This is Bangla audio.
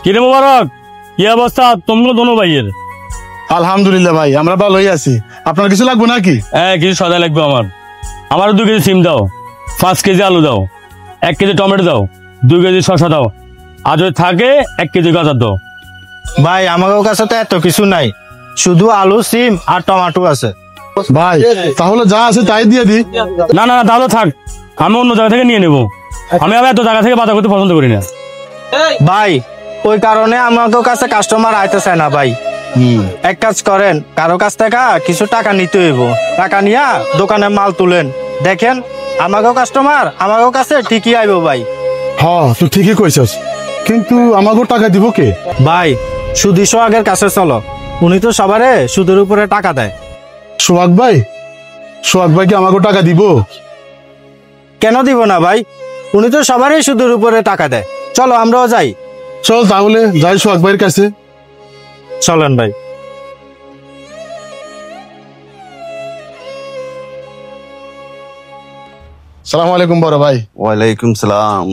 কিরে মোবারক, কি অবস্থা তোমরা দোনো ভাইয়ের? আলহামদুলিল্লাহ ভাই, আমরা ভালোই আছি। আপনার কিছু লাগবে নাকি? হ্যাঁ, কিছু সদা লাগবে আমার 2 কেজি সিম দাও, 5 কেজি আলু দাও, 1 কেজি টমেটো দাও, 2 কেজি শসা দাও, আর যদি থাকে 1 কেজি গাজর দাও। ভাই আমাদের কাছে তো এত কিছু নাই, শুধু আলু, সিম আর টমেটো আছে। ভাই তাহলে যা আছে তাই দিয়ে দি। না না না, তাহলে থাক, আমি অন্য জায়গা থেকে নিয়ে নেবো। আমি আবার এত জায়গা থেকে বাজার করতে পছন্দ করি না। ভাই ওই কারণে আমাদের কাছে কাস্টমার আইতেছে না ভাই। এক কাজ করেন, কারো কাছ থেকে কিছু টাকা নিতে হইব, টাকা নিয়া দোকানে মাল তুলেন, দেখেন আমাকেও কাস্টমার আমাকেও কাছে ঠিকই আইব ভাই। হ্যাঁ তুই ঠিকই কইছস, কিন্তু আমাকে টাকা দিব কে? ভাই সুদি সোহাগের কাছে চলো, উনি তো সবারে সুদের উপরে টাকা দেয়। সোহাগ ভাই? সোহাগ ভাই কি আমাকে টাকা দিব? কেন দিব না ভাই, উনি তো সবারই সুদের উপরে টাকা দেয়। চলো আমরাও যাই। চল তাহলে যাই সোহাগ ভাইয়ের কাছে। চলেন ভাই। সালাম আলাইকুম বড় ভাই। ওয়ালাইকুম সালাম।